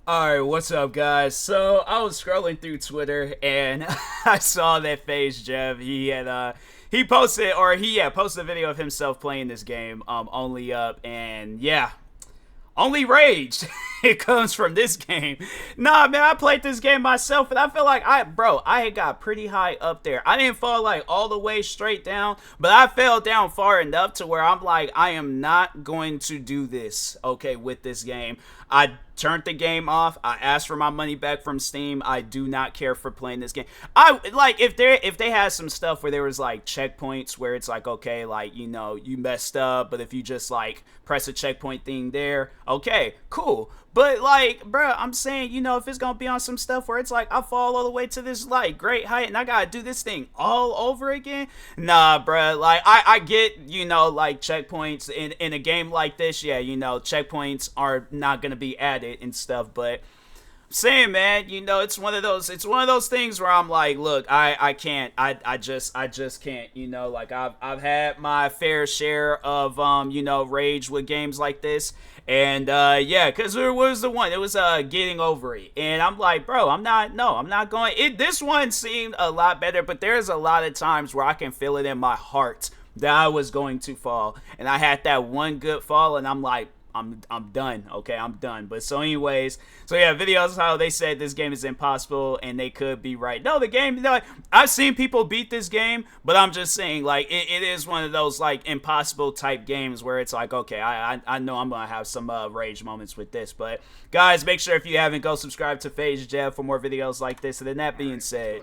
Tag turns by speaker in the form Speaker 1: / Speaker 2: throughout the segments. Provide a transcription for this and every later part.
Speaker 1: Alright, what's up, guys? So, I was scrolling through Twitter, and I saw that FaZe Jeff, he posted, posted a video of himself playing this game, only up, and yeah, only rage. It comes from this game. Nah, man, I played this game myself, and I feel like I had got pretty high up there. I didn't fall like all the way straight down, but I fell down far enough to where I'm like, I am not going to do this, okay, with this game. I turned the game off. I asked for my money back from Steam. I do not care for playing this game. I like if they had some stuff where there was like checkpoints where it's like, okay, like, you know, you messed up, but if you just like press a checkpoint thing there, okay, cool. But like, bro, I'm saying, you know, if it's gonna be on some stuff where it's like I fall all the way to this like great height and I gotta do this thing all over again, nah, bro. Like I get, you know, like checkpoints in a game like this, yeah, you know, checkpoints are not gonna be added and stuff, but saying, man, you know, it's one of those things where I'm like, look, I can't, I just can't, you know, like I've had my fair share of you know, rage with games like this, and yeah, because there was the one, it was Getting Over It, and I'm like, bro, I'm not going, this one seemed a lot better, but there's a lot of times where I can feel it in my heart that I was going to fall, and I had that one good fall, and I'm like, I'm done, okay, I'm done. But so anyways, so yeah, videos how they said this game is impossible, and they could be right. No, the game, like, I've seen people beat this game, but I'm just saying, like, it is one of those, like, impossible type games where it's like, okay, I know I'm gonna have some rage moments with this. But guys, make sure if you haven't, go subscribe to FaZe Jeff for more videos like this. And then that being said,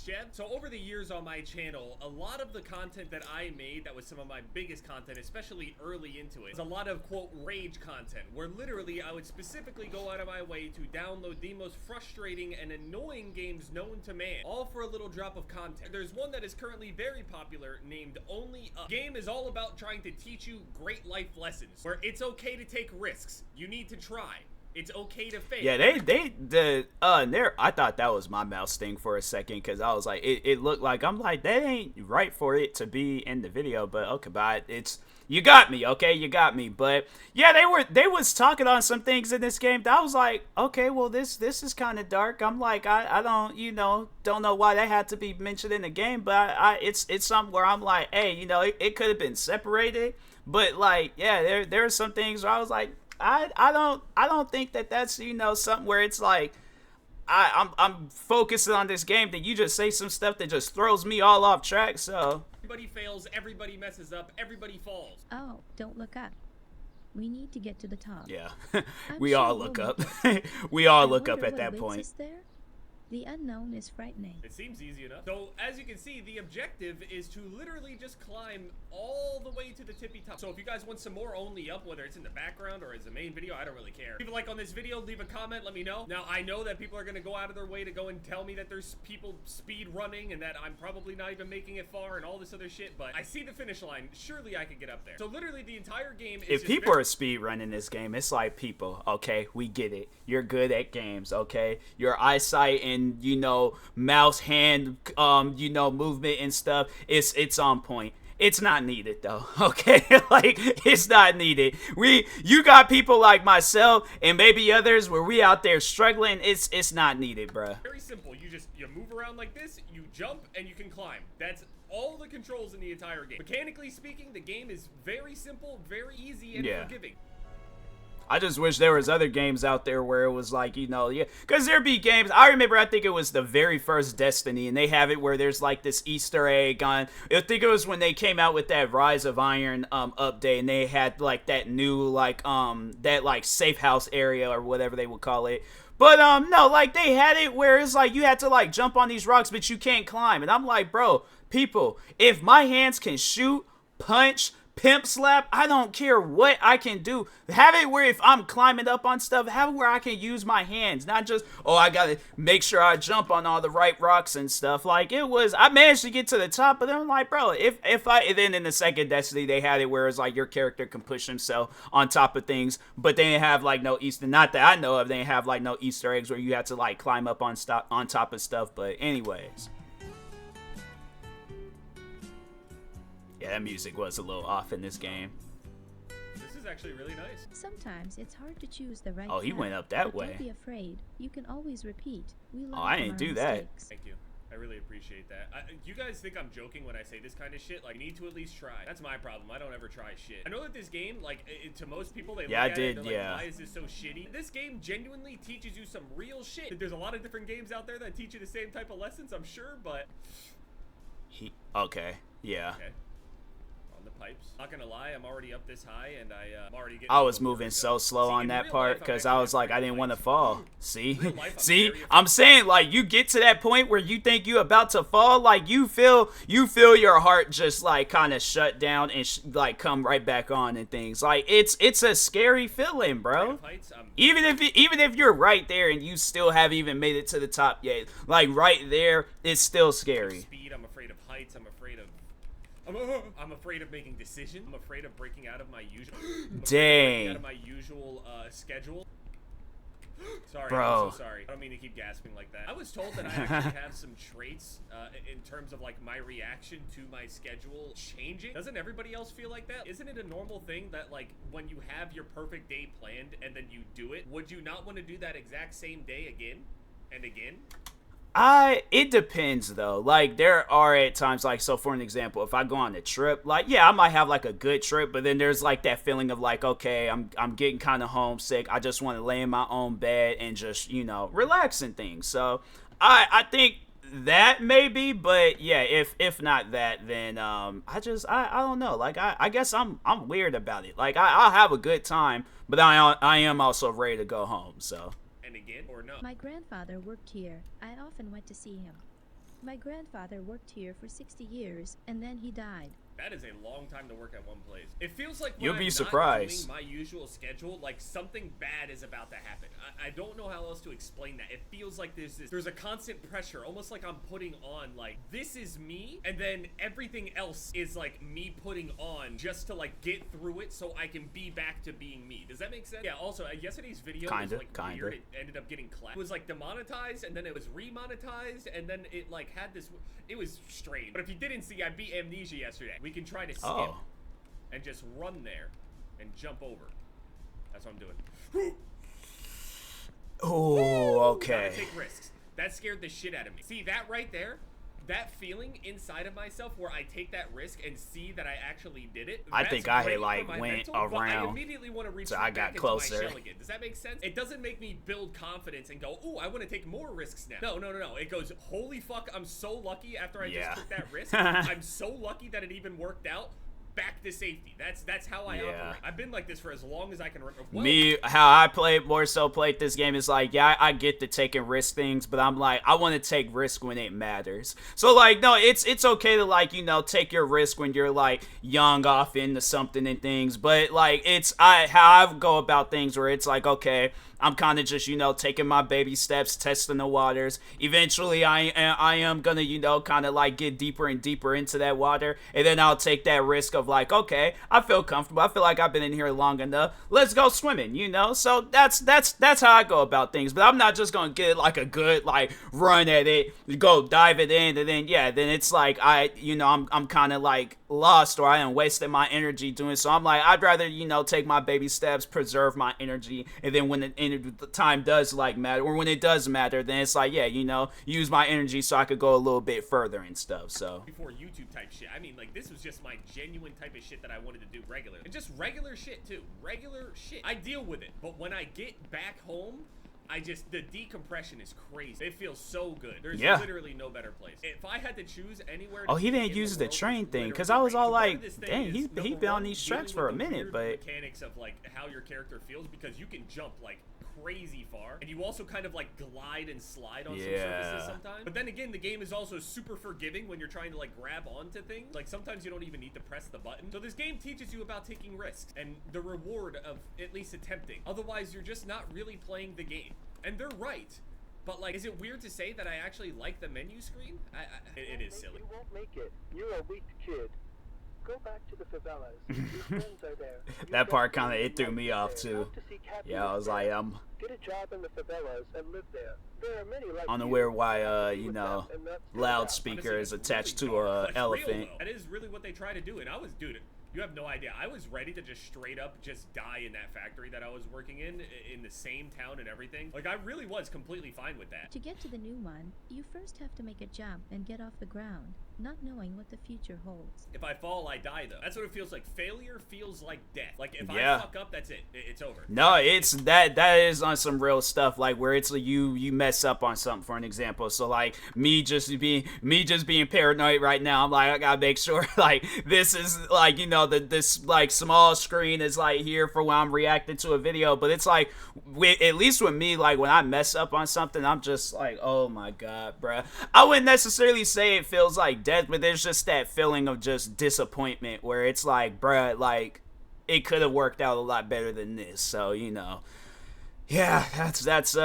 Speaker 2: Jeb. So over the years on my channel, a lot of the content that I made, that was some of my biggest content, especially early into it, was a lot of, quote, rage content, where literally I would specifically go out of my way to download the most frustrating and annoying games known to man, all for a little drop of content. There's one that is currently very popular named Only Up. The game is all about trying to teach you great life lessons, where it's okay to take risks. You need to try. It's okay to fail.
Speaker 1: Yeah, I thought that was my mouse thing for a second, because I was like, it looked like, I'm like, that ain't right for it to be in the video, but okay, but it's, you got me, okay, you got me. But yeah, they was talking on some things in this game that I was like, okay, well, this is kind of dark. I'm like, I don't, you know, don't know why that had to be mentioned in the game, but it's something where I'm like, hey, you know, it could have been separated, but like, yeah, there are some things where I was like, I don't think that's, you know, something where it's like I'm focusing on this game that you just say some stuff that just throws me all off track. So
Speaker 2: everybody fails, everybody messes up, everybody falls.
Speaker 3: Oh, don't look up. We need to get to the top.
Speaker 1: Yeah, we all look up. We all look up at that point.
Speaker 3: The unknown is frightening.
Speaker 2: It seems easy enough. So, as you can see, the objective is to literally just climb all the way to the tippy top. So if you guys want some more Only Up, whether it's in the background or as the main video, I don't really care. Leave a like on this video, leave a comment, let me know. Now, I know that people are gonna go out of their way to go and tell me that there's people speed running and that I'm probably not even making it far and all this other shit, but I see the finish line. Surely I can get up there. So literally the entire game is
Speaker 1: if people are speed running this game, it's like, people, okay, we get it. You're good at games, okay? Your eyesight and, you know, mouse hand you know, movement and stuff, it's on point. It's not needed though, okay? Like, it's not needed. You got people like myself and maybe others where we out there struggling. It's not needed, bruh.
Speaker 2: Very simple. You move around like this, you jump, and you can climb. That's all the controls in the entire game. Mechanically speaking, the game is very simple, very easy, and forgiving.
Speaker 1: I just wish there was other games out there where it was like, you know, yeah, because there'd be games, I remember, I think it was the very first Destiny, and they have it where there's like this Easter egg on, I think it was when they came out with that Rise of Iron update, and they had like that new, like, that like safe house area or whatever they would call it. But, no, like, they had it where it's like you had to, like, jump on these rocks, but you can't climb. And I'm like, bro, people, if my hands can shoot, punch, pimp slap, I don't care what I can do. Have it where if I'm climbing up on stuff, have it where I can use my hands, not just, oh, I gotta make sure I jump on all the right rocks and stuff. Like, it was, I managed to get to the top, but then I'm like, bro, then in the second Destiny, they had it where it's like your character can push himself on top of things, but they didn't have like no Easter, not that I know of, they didn't have like no Easter eggs where you had to like climb up on top of stuff. But anyways, yeah, that music was a little off in this game.
Speaker 2: This is is actually really nice.
Speaker 3: Sometimes it's hard to choose the right
Speaker 1: Oh, he
Speaker 3: path,
Speaker 1: went up that
Speaker 3: but
Speaker 1: way.
Speaker 3: Don't be afraid. You can always repeat. We learn
Speaker 1: Oh, I
Speaker 3: from
Speaker 1: didn't
Speaker 3: our
Speaker 1: do that.
Speaker 3: mistakes.
Speaker 2: Thank you. I really appreciate that. You guys think I'm joking when I say this kind of shit? Like, you need to at least try. That's my problem. I don't ever try shit. I know that this game, like, to most people, they look at it, they're like, why is this so shitty? This game genuinely teaches you some real shit. There's a lot of different games out there that teach you the same type of lessons, I'm sure, but...
Speaker 1: Okay, yeah.
Speaker 2: Okay. On the pipes. Not gonna lie, I'm already up this high, and I'm already getting...
Speaker 1: I was moving so slow on that part because I was like, I didn't want to fall. See? See? I'm saying, like, you get to that point where you think you're about to fall, like, you feel your heart just, like, kind of shut down and, like, come right back on and things. Like, it's a scary feeling, bro. Even if you're right there and you still haven't even made it to the top yet, like, right there, it's still scary.
Speaker 2: Speed, I'm afraid of heights, I'm afraid of making decisions. I'm afraid of breaking out of my usual.
Speaker 1: Dang.
Speaker 2: Out of my usual schedule. Sorry,
Speaker 1: bro.
Speaker 2: I'm so sorry. I don't mean to keep gasping like that. I was told that I actually have some traits in terms of like my reaction to my schedule changing. Doesn't everybody else feel like that? Isn't it a normal thing that like when you have your perfect day planned and then you do it, would you not want to do that exact same day again and again?
Speaker 1: It depends though. Like there are at times, like, so for an example, if I go on a trip, like, yeah, I might have like a good trip, but then there's like that feeling of like, okay, I'm getting kind of homesick. I just want to lay in my own bed and just, you know, relax and things. So I think that maybe, but yeah, if not that, then I don't know. Like I guess I'm weird about it. Like I'll have a good time, but I am also ready to go home. So.
Speaker 2: Again or no?
Speaker 3: My grandfather worked here. I often went to see him. My grandfather worked here for 60 years, and then he died.
Speaker 2: That is a long time to work at one place. It feels like when
Speaker 1: you'll be
Speaker 2: I'm
Speaker 1: surprised.
Speaker 2: Not doing my usual schedule, like something bad is about to happen. I don't know how else to explain that. It feels like there's a constant pressure, almost like I'm putting on like this is me, and then everything else is like me putting on just to like get through it so I can be back to being me. Does that make sense? Yeah. Also, yesterday's video was like weird. It ended up getting clapped. It was like demonetized, and then it was remonetized, and then it like had this. It was strange. But if you didn't see, I beat Amnesia yesterday. We can try to skip and just run there and jump over. That's what I'm doing.
Speaker 1: Oh, okay.
Speaker 2: Gotta take risks. That scared the shit out of me. See that right there? That feeling inside of myself where I take that risk and see that I actually did it.
Speaker 1: I think I had like went around.
Speaker 2: I immediately want to
Speaker 1: so I got closer.
Speaker 2: My shell again. Does that make sense? It doesn't make me build confidence and go, ooh, I want to take more risks now. No. It goes, holy fuck, I'm so lucky after I just took that risk. I'm so lucky that it even worked out. Back to safety. That's how I operate. I've been like this for as long as I can remember.
Speaker 1: Me, how I played this game is like, yeah, I get to taking risk things, but I'm like, I want to take risk when it matters. So like, no, it's okay to like, you know, take your risk when you're like young off into something and things, but like it's how I go about things where it's like, okay, I'm kind of just, you know, taking my baby steps, testing the waters. Eventually, I am gonna, you know, kind of like get deeper and deeper into that water, and then I'll take that risk of like, okay, I feel comfortable. I feel like I've been in here long enough. Let's go swimming, you know. So that's how I go about things. But I'm not just gonna get like a good like run at it, go dive it in, and then it's like I'm kind of like lost, or I am wasting my energy doing so. I'm like, I'd rather, you know, take my baby steps, preserve my energy, and then when the time does like matter, or when it does matter, then it's like, yeah, you know, use my energy so I could go a little bit further and stuff. So
Speaker 2: before YouTube type shit, I mean, like this was just my genuine type of shit that I wanted to do regularly, and just regular shit too, regular shit. I deal with it, but when I get back home, the decompression is crazy. It feels so good. There's literally no better place. If I had to choose anywhere to
Speaker 1: he didn't use the train thing, because I was all like, dang, he's been on these tracks for a minute, but
Speaker 2: mechanics of like how your character feels, because you can jump like crazy far, and you also kind of like glide and slide on some surfaces sometimes. But then again, the game is also super forgiving when you're trying to like grab onto things. Like sometimes you don't even need to press the button. So this game teaches you about taking risks and the reward of at least attempting. Otherwise, you're just not really playing the game. And they're right. But like, is it weird to say that I actually like the menu screen? It is silly.
Speaker 4: You won't make it. You're a weak kid. Go back to the favelas. Your friends are there.
Speaker 1: That part kind of, it threw me off too. Yeah, I was like,
Speaker 4: get a job in the favelas and live there. There are many like
Speaker 1: unaware why you know, loudspeaker is attached to a elephant.
Speaker 2: That is really what they try to do. And I was, dude, You have no idea. I was ready to just straight up just die in that factory that I was working in the same town and everything. Like, I really was completely fine with that.
Speaker 3: To get to the new one, you first have to make a jump and get off the ground, not knowing what the future holds.
Speaker 2: If I fall, I die, though. That's what it feels like. Failure feels like death. Like, if
Speaker 1: Yeah.
Speaker 2: I fuck up, that's it. It's over.
Speaker 1: No, it's that is on some real stuff, like where it's you mess up on something, for an example. So like me just being paranoid right now, I'm like, I gotta make sure like this is like, you know, this like small screen is like here for when I'm reacting to a video. But it's like at least with me, like when I mess up on something, I'm just like, oh my god, bruh. I wouldn't necessarily say it feels like death, but there's just that feeling of just disappointment where it's like, bruh, like it could have worked out a lot better than this. So, you know, yeah, it's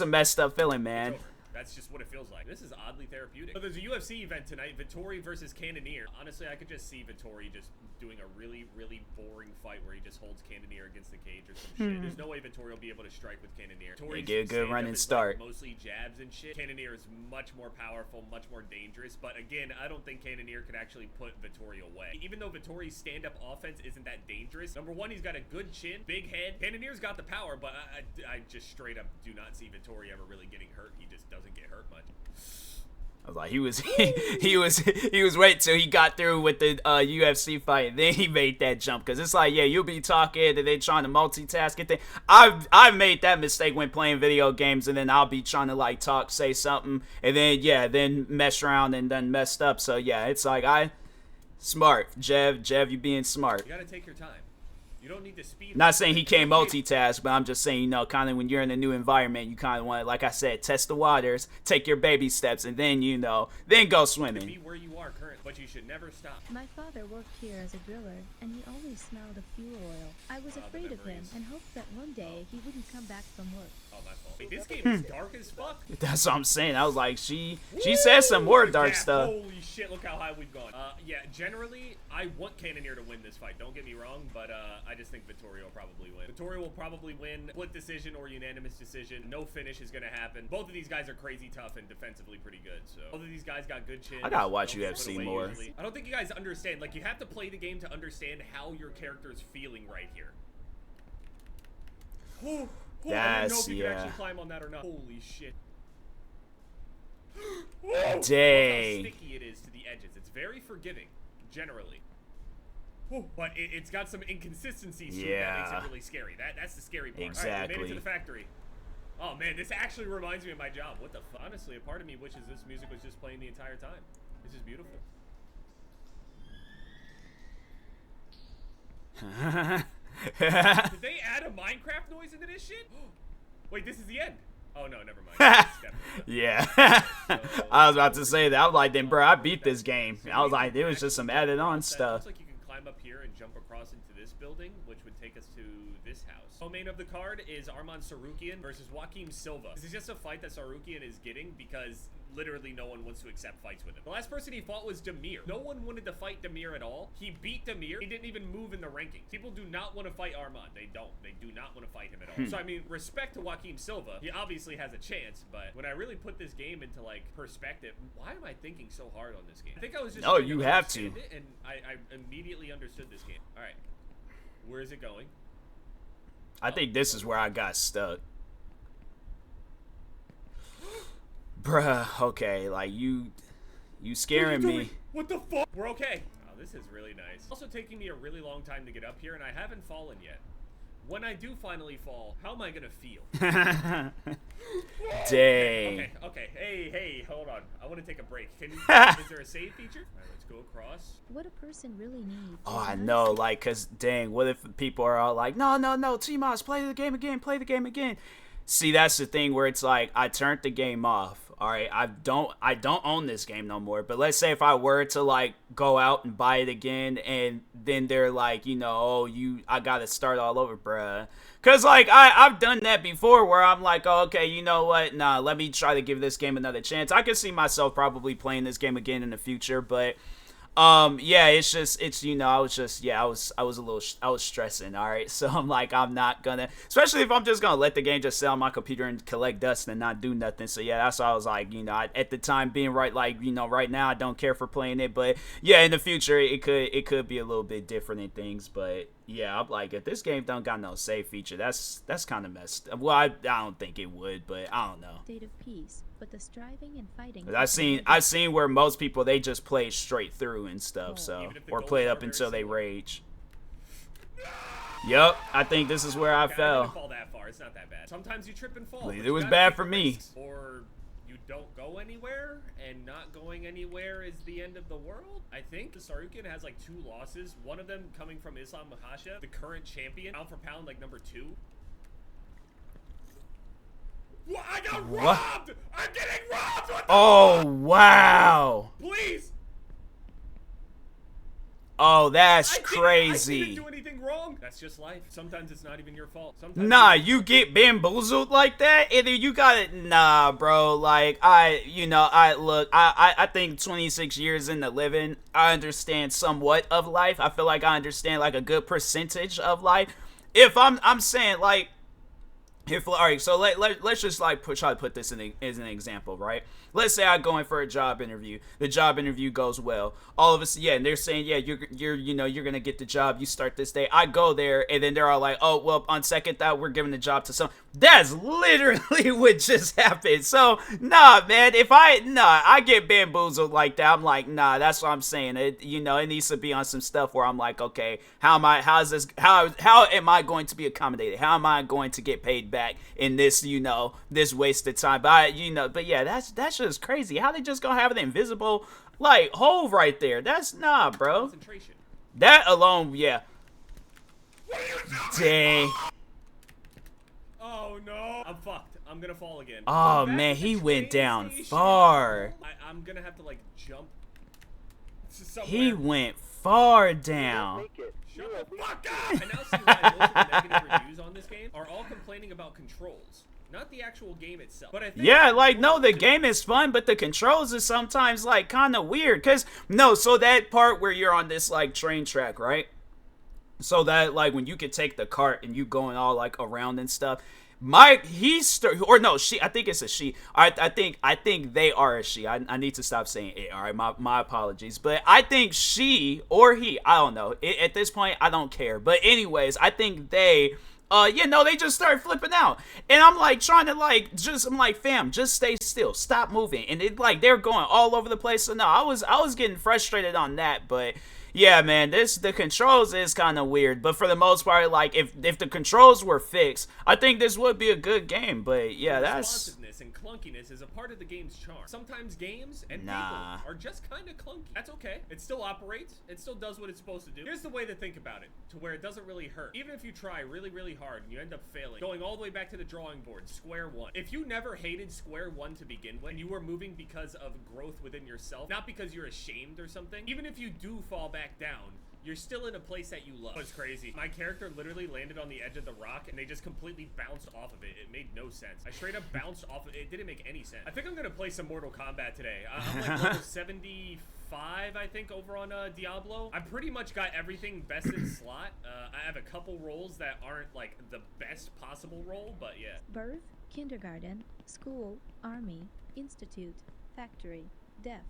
Speaker 1: a messed up feeling, man.
Speaker 2: That's just what it feels like. This is oddly therapeutic. So there's a UFC event tonight, Vettori versus Cannonier. Honestly, I could just see Vettori just doing a really, really boring fight where he just holds Cannonier against the cage or some shit. There's no way Vettori will be able to strike with Cannonier.
Speaker 1: They get a good running start.
Speaker 2: Like mostly jabs and shit. Cannonier is much more powerful, much more dangerous. But again, I don't think Cannonier could actually put Vettori away. Even though Vettori's stand-up offense isn't that dangerous, number one, he's got a good chin, big head. Cannonier's got the power, but I just straight up do not see Vettori ever really getting hurt. He just doesn't get hurt much.
Speaker 1: I was like, he was waiting till he got through with the UFC fight, and then he made that jump. Cause it's like, yeah, you'll be talking and then trying to multitask it. I've made that mistake when playing video games, and then I'll be trying to like talk, say something, and then mess around and then messed up. So yeah, it's like smart, Jev, you being smart.
Speaker 2: You gotta take your time. You don't need to speed.
Speaker 1: Not saying he can't multitask, but I'm just saying, you know, kind of when you're in a new environment, you kind of want to, like I said, test the waters, take your baby steps, and then, you know, then go swimming.
Speaker 2: Be where you are currently, but you should never stop.
Speaker 3: My father worked here as a driller, and he always smelled of fuel oil. I was afraid of him and hoped that one day he wouldn't come back from work.
Speaker 2: Oh, my fault. Wait, this game is dark as fuck.
Speaker 1: That's what I'm saying. I was like, she said some more dark stuff.
Speaker 2: Holy shit, look how high we've gone. Yeah, generally, I want Cannonier to win this fight. Don't get me wrong, but I just think Vettori will probably win. Vettori will probably win split decision or unanimous decision. No finish is going to happen. Both of these guys are crazy tough and defensively pretty good, so both of these guys got good chins.
Speaker 1: I gotta watch UFC more.
Speaker 2: Usually. I don't think you guys understand. Like, you have to play the game to understand how your character is feeling right here. Oh, I don't know if you can actually climb on that or not. Holy shit. Whoa!
Speaker 1: Dang.
Speaker 2: Look how sticky it is to the edges. It's very forgiving, generally. But it's got some inconsistencies to it that makes it really scary. That's the scary part.
Speaker 1: Exactly.
Speaker 2: All right, we made it to the factory. Oh man, this actually reminds me of my job. What the fuck? Honestly, a part of me wishes this music was just playing the entire time. This is beautiful. Did they add a Minecraft noise into this shit? Wait, this is the end. Oh no, never mind.
Speaker 1: Yeah. I was about to say that. I was like, then bro, I beat this game. I was like, it was just some added on stuff.
Speaker 2: Looks like you can climb up here and jump across into this building, which would take us to this house. Co-main of the card is Arman Sarukian versus Joaquim Silva. This is just a fight that Sarukian is getting because literally no one wants to accept fights with him. The last person he fought was Demir. No one wanted to fight Demir at all. He beat Demir. He didn't even move in the rankings. People do not want to fight Arman. They don't. They do not want to fight him at all. So, I mean, respect to Joaquim Silva. He obviously has a chance, but when I really put this game into, like, perspective, why am I thinking so hard on this game? I think I was just...
Speaker 1: No, you have to.
Speaker 2: And I immediately understood this game. All right. Where is it going?
Speaker 1: I think this is where I got stuck. Bruh, okay, like you scaring me.
Speaker 2: What the fuck? We're okay. Oh, this is really nice. Also taking me a really long time to get up here, and I haven't fallen yet. When I do finally fall, how am I gonna feel?
Speaker 1: Dang.
Speaker 2: Okay. Hey, hold on. I want to take a break. Is there a save feature? All right, let's go across.
Speaker 3: What a person really needs.
Speaker 1: Oh, I know, like, cause dang, what if people are all like, no, TMoss, play the game again. See, that's the thing where it's like, I turned the game off. All right, I don't own this game no more. But let's say if I were to like go out and buy it again, and then they're like, you know, I gotta start all over, bruh. Cause like I've done that before, where I'm like, oh, okay, you know what? Nah, let me try to give this game another chance. I can see myself probably playing this game again in the future, but Yeah, it's you know, I was stressing, all right. So I'm like, I'm not gonna, especially if I'm just gonna let the game just sit on my computer and collect dust and not do nothing. So yeah, that's why I was like, you know, at the time being right, like, you know, right now I don't care for playing it, but yeah, in the future it could be a little bit different in things. But yeah, I'm like, if this game don't got no save feature, that's kind of messed. Well, I don't think it would, but I don't know.
Speaker 3: State of peace, but the striving and fighting.
Speaker 1: I've seen where most people, they just play straight through and stuff, so, or play it up until they rage. Yep, I think this is where I
Speaker 2: Okay, I
Speaker 1: fell.
Speaker 2: didn't fall that far. It's not that bad. Sometimes you trip and fall.
Speaker 1: It was bad for me.
Speaker 2: Or you don't go anywhere, and not going anywhere is the end of the world. I think the Sarukian has like 2 losses. One of them coming from Islam Makhachev, the current champion, pound for pound, like number 2. What? I got robbed! I'm getting robbed! What the
Speaker 1: Oh, wow.
Speaker 2: Please!
Speaker 1: Oh, that's
Speaker 2: I
Speaker 1: crazy.
Speaker 2: didn't do anything wrong. That's just life. Sometimes it's not even your fault. Sometimes
Speaker 1: Nah, you get bamboozled like that, either you got it. Nah, bro. Like, I think 26 years into living, I understand somewhat of life. I feel like I understand like a good percentage of life. If I'm saying like, if, all right, so let's just like try to put this as an example, right? Let's say I go in for a job interview. The job interview goes well. All of us, yeah, and they're saying, yeah, you're gonna get the job. You start this day. I go there, and then they're all like, oh, well, on second thought, we're giving the job to some. That's literally what just happened. So, nah, man, I get bamboozled like that. I'm like, nah, that's what I'm saying. It needs to be on some stuff where I'm like, okay, how am I going to be accommodated? How am I going to get paid back in this, this waste of time? But yeah, that's just crazy. How they just gonna have an invisible like hole right there? That's nah, bro.
Speaker 2: concentration.
Speaker 1: That alone, yeah. Dang.
Speaker 2: Oh no, I'm fucked. I'm gonna fall again.
Speaker 1: Oh man, he went down far.
Speaker 2: I'm gonna have to like jump somewhere.
Speaker 1: He went far down.
Speaker 4: Make it.
Speaker 2: Shut
Speaker 4: You're a
Speaker 2: the
Speaker 4: weak
Speaker 2: fuck up! I now see why most of the negative reviews on this game are all complaining about controls, not the actual game itself. But I think
Speaker 1: Yeah, like, no, the game is fun, but the controls is sometimes, like, kind of weird. So that part where you're on this, like, train track, right? So that, like, when you can take the cart and you going all, like, around and stuff. I think it's a she. I think they are a she. I need to stop saying it, all right? My apologies. But I think she or he, I don't know. At this point, I don't care. But anyways, I think they... they just start flipping out. And I'm like trying to I'm like, fam, just stay still. Stop moving. And it like they're going all over the place. So no, I was getting frustrated on that, but yeah, man, the controls is kind of weird. But for the most part, like if the controls were fixed, I think this would be a good game. But yeah, that's
Speaker 2: responsiveness and clunkiness is a part of the game's charm. Sometimes games and
Speaker 1: Nah.
Speaker 2: people are just kind of clunky. That's okay. It still operates. It still does what it's supposed to do. Here's the way to think about it, to where it doesn't really hurt. Even if you try really, really hard and you end up failing, going all the way back to the drawing board, square one. If you never hated square one to begin with, and you were moving because of growth within yourself, not because you're ashamed or something, even if you do fall back down, you're still in a place that you love. It's crazy. My character literally landed on the edge of the rock and they just completely bounced off of it. It made no sense. I straight up bounced off of it. It didn't make any sense. I think I'm gonna play some Mortal Kombat today. I'm like level 75, I think, over on Diablo. I pretty much got everything best in slot. I have a couple roles that aren't like the best possible role, but yeah.
Speaker 3: Birth, kindergarten, school, army, institute, factory, death.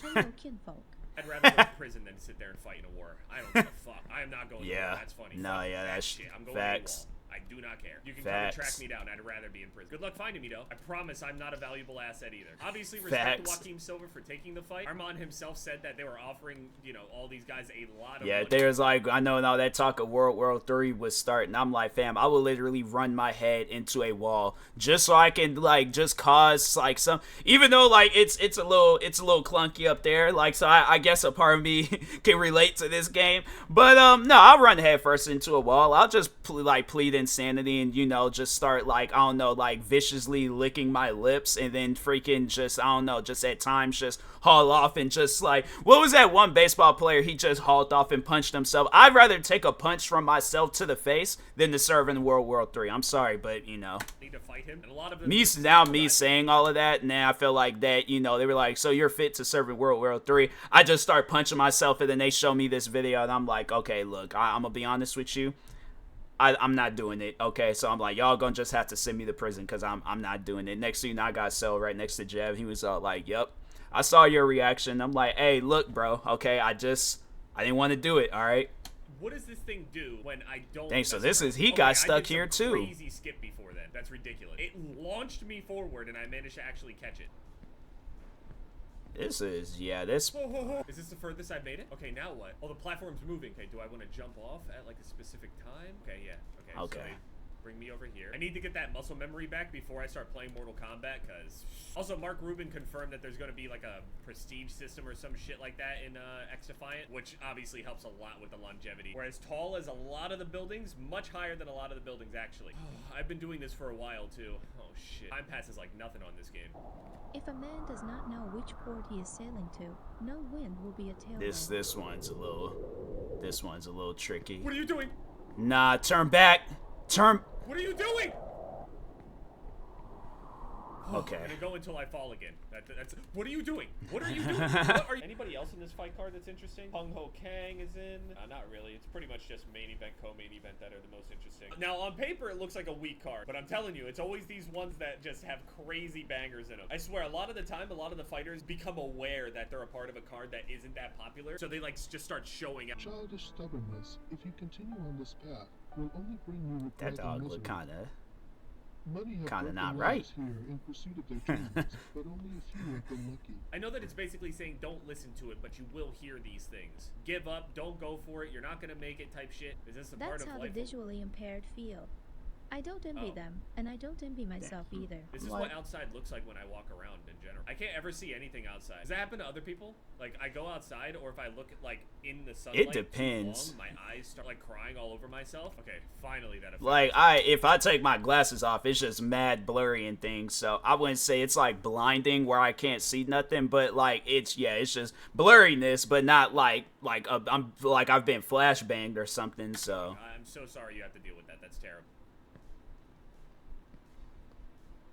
Speaker 3: Hello, kinfolk.
Speaker 2: I'd rather go to prison than sit there and fight in a war. I don't give a fuck. I am not going to war.
Speaker 1: Yeah.
Speaker 2: That's funny.
Speaker 1: No,
Speaker 2: Fuck
Speaker 1: yeah,
Speaker 2: that
Speaker 1: that's
Speaker 2: shit. I'm going
Speaker 1: facts.
Speaker 2: AWOL. I do not care. You can
Speaker 1: Facts.
Speaker 2: come and track me down. I'd rather be in prison. Good luck finding me, though. I promise I'm not a valuable asset either. Obviously, respect to
Speaker 1: Facts.
Speaker 2: Joaquin Silver for taking the fight. Armand himself said that they were offering, all these guys a lot of
Speaker 1: yeah,
Speaker 2: money.
Speaker 1: there's like, I know now that talk of World War III was starting. I'm like, fam, I will literally run my head into a wall just so I can like just cause like some, even though like it's a little clunky up there. Like, so I guess a part of me can relate to this game. But no, I'll run head first into a wall. I'll just plead insanity and, you know, just start, like, I don't know, like, viciously licking my lips and then freaking just, I don't know, just at times just haul off and just, like, what was that one baseball player? He just hauled off and punched himself. I'd rather take a punch from myself to the face than to serve in World War III. I'm sorry, but, you know.
Speaker 2: Need to fight him. And a lot of
Speaker 1: Me saying all of that, and then I feel like that, you know, they were like, so you're fit to serve in World War III. I just start punching myself, and then they show me this video, and I'm like, okay, look, I'm gonna be honest with you. I'm not doing it, okay? So I'm like, y'all gonna just have to send me to prison because I'm not doing it. Next thing you know, I got cell right next to Jev. He was like, yep. I saw your reaction. I'm like, hey, look, bro, okay? I didn't want to do it, all right?
Speaker 2: What does this thing do when I don't?
Speaker 1: Dang, so this is, he got stuck here too.
Speaker 2: Crazy skip before then. That's ridiculous. It launched me forward and I managed to actually catch it.
Speaker 1: This is, yeah, this.
Speaker 2: Is this the furthest I've made it? Okay, now what? Oh, the platform's moving. Okay, do I want to jump off at like a specific time? Okay, yeah. Okay. So bring me over here. I need to get that muscle memory back before I start playing Mortal Kombat, because also Mark Rubin confirmed that there's going to be like a prestige system or some shit like that in X Defiant, which obviously helps a lot with the longevity. We're as tall as a lot of the buildings, much higher than a lot of the buildings actually. I've been doing this for a while too. Oh shit. Time passes like nothing on this game.
Speaker 3: If a man does not know which port he is sailing to, no wind will be a tailwind.
Speaker 1: This one's a little tricky.
Speaker 2: What are you doing?
Speaker 1: Nah, turn back.
Speaker 2: What are you doing?
Speaker 1: Okay.
Speaker 2: I'm gonna go until I fall again. That's. What are you doing? What are you doing? What are you? Anybody else in this fight card that's interesting? Hung Ho Kang is in. Not really. It's pretty much just main event, co-main event that are the most interesting. Now on paper it looks like a weak card, but I'm telling you, it's always these ones that just have crazy bangers in them. I swear, a lot of the time, a lot of the fighters become aware that they're a part of a card that isn't that popular, so they like just start showing up.
Speaker 5: Childish stubbornness. If you continue on this path, will only bring you regret
Speaker 1: That dog
Speaker 5: and
Speaker 1: look
Speaker 5: misery.
Speaker 1: kinda not right.
Speaker 5: Here in pursuit of their dreams, but only a few have been lucky.
Speaker 2: I know that it's basically saying don't listen to it, but you will hear these things. Give up, don't go for it, you're not gonna make it type shit. Is this a part
Speaker 3: That's
Speaker 2: of
Speaker 3: how
Speaker 2: life?
Speaker 3: the visually impaired feel. I don't envy them, and I don't envy myself either.
Speaker 2: This is what outside looks like when I walk around in general. I can't ever see anything outside. Does that happen to other people? Like, I go outside, or if I look at, like, in the sunlight
Speaker 1: It depends.
Speaker 2: too long, my eyes start, like, crying all over myself. Okay, finally that affects
Speaker 1: Like, if I take my glasses off, it's just mad blurry and things. So I wouldn't say it's like blinding where I can't see nothing, but like it's just blurriness, but not like I've been flashbanged or something. So
Speaker 2: I'm so sorry you have to deal with that. That's terrible.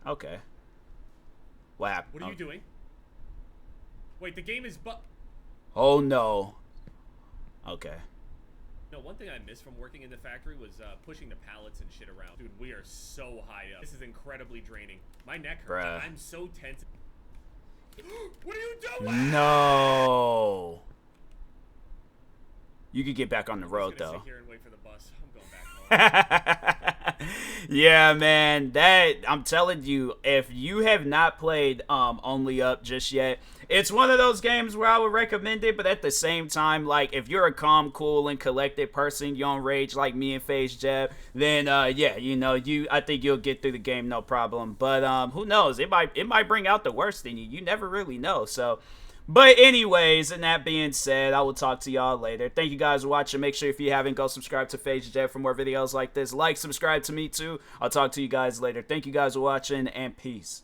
Speaker 1: okay. What happened?
Speaker 2: What are you doing? Wait, the game is
Speaker 1: Oh no. Okay.
Speaker 2: No, one thing I missed from working in the factory was pushing the pallets and shit around. Dude, we are so high up. This is incredibly draining. My neck hurts.
Speaker 1: Bruh.
Speaker 2: I'm so tense. What are you doing?
Speaker 1: No. You could get back on the road
Speaker 2: I'm just gonna
Speaker 1: though.
Speaker 2: sit here and wait for the bus. I'm going back home.
Speaker 1: Yeah, man, that I'm telling you, if you have not played Only Up just yet, it's one of those games where I would recommend it, but at the same time, like, if you're a calm, cool, and collected person, you don't rage like me and FaZe Jab, then yeah, you know, I think you'll get through the game no problem. But who knows? It might bring out the worst in you. You never really know. So, but anyways, and that being said, I will talk to y'all later. Thank you guys for watching. Make sure if you haven't, go subscribe to FaZe Jab for more videos like this. Like, subscribe to me too. I'll talk to you guys later. Thank you guys for watching, and peace.